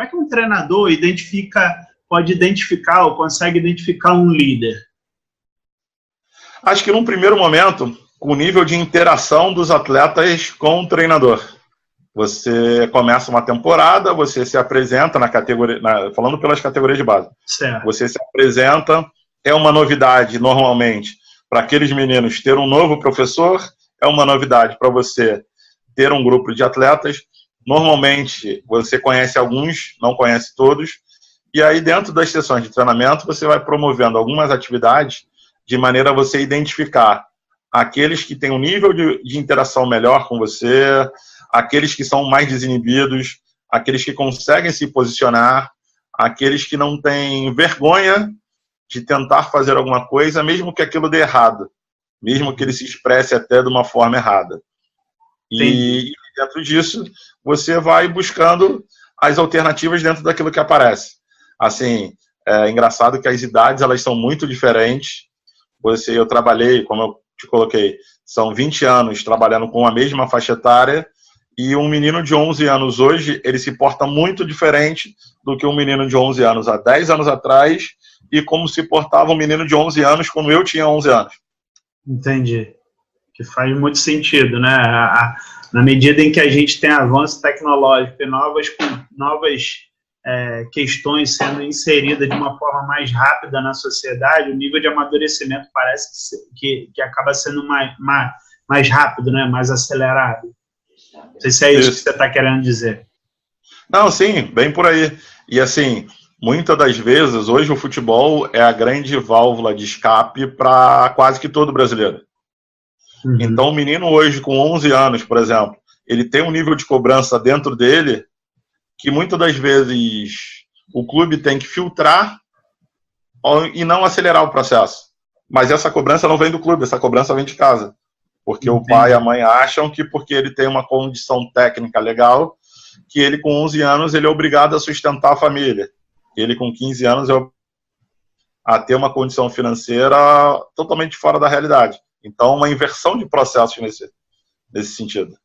como é que um treinador pode identificar ou consegue identificar um líder? Acho que num primeiro momento, com o nível de interação dos atletas com o treinador. Você começa uma temporada, você se apresenta na categoria, falando pelas categorias de base. Certo. Você se apresenta, é uma novidade normalmente para aqueles meninos ter um novo professor, é uma novidade para você ter um grupo de atletas. Normalmente você conhece alguns, não conhece todos, e aí dentro das sessões de treinamento você vai promovendo algumas atividades de maneira a você identificar aqueles que têm um nível de interação melhor com você, aqueles que são mais desinibidos, aqueles que conseguem se posicionar, aqueles que não têm vergonha de tentar fazer alguma coisa, mesmo que aquilo dê errado, mesmo que ele se expresse até de uma forma errada. E dentro disso, você vai buscando as alternativas dentro daquilo que aparece. Assim, é engraçado que as idades elas são muito diferentes. Eu trabalhei, como eu te coloquei, são 20 anos trabalhando com a mesma faixa etária, e um menino de 11 anos hoje, ele se porta muito diferente do que um menino de 11 anos há 10 anos atrás, e como se portava um menino de 11 anos quando eu tinha 11 anos. Entendi. Que faz muito sentido, né? Na medida em que a gente tem avanço tecnológico e novas questões sendo inseridas de uma forma mais rápida na sociedade, o nível de amadurecimento parece que acaba sendo mais rápido, né? Mais acelerado. Não sei se é isso que você está querendo dizer. Não, sim, bem por aí. E assim, muitas das vezes, hoje o futebol é a grande válvula de escape para quase que todo brasileiro. Uhum. Então, o menino hoje, com 11 anos, por exemplo, ele tem um nível de cobrança dentro dele que muitas das vezes o clube tem que filtrar e não acelerar o processo. Mas essa cobrança não vem do clube, essa cobrança vem de casa. Porque o pai e a mãe acham que porque ele tem uma condição técnica legal, que ele com 11 anos ele é obrigado a sustentar a família. Ele com 15 anos é a ter uma condição financeira totalmente fora da realidade. Então, uma inversão de processos nesse sentido.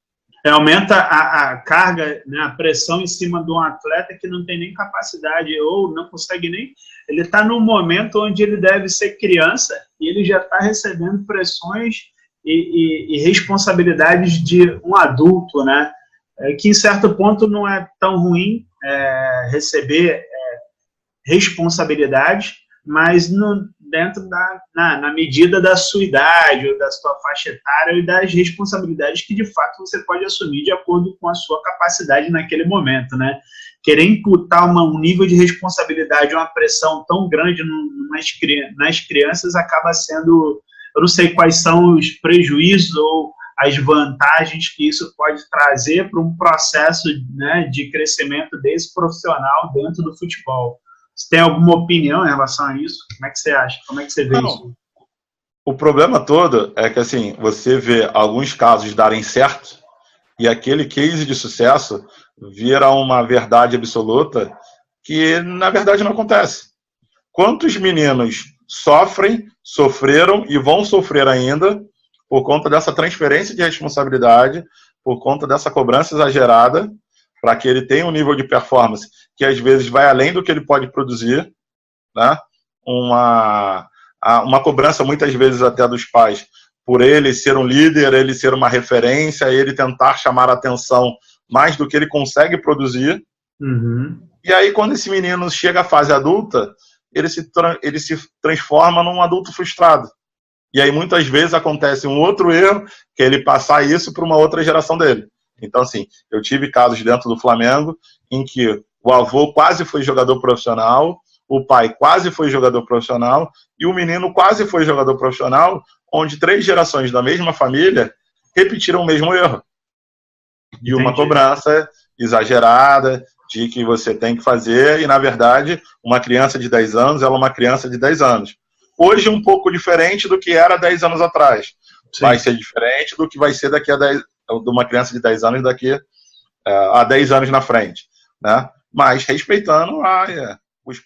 Aumenta a carga, né, a pressão em cima de um atleta que não tem nem capacidade ou não consegue nem... Ele está num momento onde ele deve ser criança e ele já está recebendo pressões e responsabilidades de um adulto, né? Que em certo ponto não é tão ruim receber responsabilidades, mas dentro na medida da sua idade ou da sua faixa etária e das responsabilidades que de fato você pode assumir de acordo com a sua capacidade naquele momento, né? Querer imputar um nível de responsabilidade, uma pressão tão grande nas crianças acaba sendo... Eu não sei quais são os prejuízos ou as vantagens que isso pode trazer para um processo, né, de crescimento desse profissional dentro do futebol. Você tem alguma opinião em relação a isso? Como é que você acha? Como é que você vê isso? O problema todo é que, assim, você vê alguns casos darem certo e aquele case de sucesso vira uma verdade absoluta que, na verdade, não acontece. Quantos meninos sofreram e vão sofrer ainda por conta dessa transferência de responsabilidade, por conta dessa cobrança exagerada, para que ele tenha um nível de performance que às vezes vai além do que ele pode produzir, né? Uma cobrança muitas vezes até dos pais, por ele ser um líder, ele ser uma referência, ele tentar chamar a atenção mais do que ele consegue produzir. Uhum. E aí quando esse menino chega à fase adulta, ele se transforma num adulto frustrado. E aí muitas vezes acontece um outro erro, que é ele passar isso para uma outra geração dele. Então, assim, eu tive casos dentro do Flamengo em que o avô quase foi jogador profissional, o pai quase foi jogador profissional e o menino quase foi jogador profissional, onde 3 gerações da mesma família repetiram o mesmo erro. E uma cobrança exagerada de que você tem que fazer, e na verdade, uma criança de 10 anos, ela é uma criança de 10 anos. Hoje, um pouco diferente do que era 10 anos atrás. Sim. Vai ser diferente do que vai ser daqui a 10, de uma criança de 10 anos daqui a 10 anos na frente, né? Mas respeitando os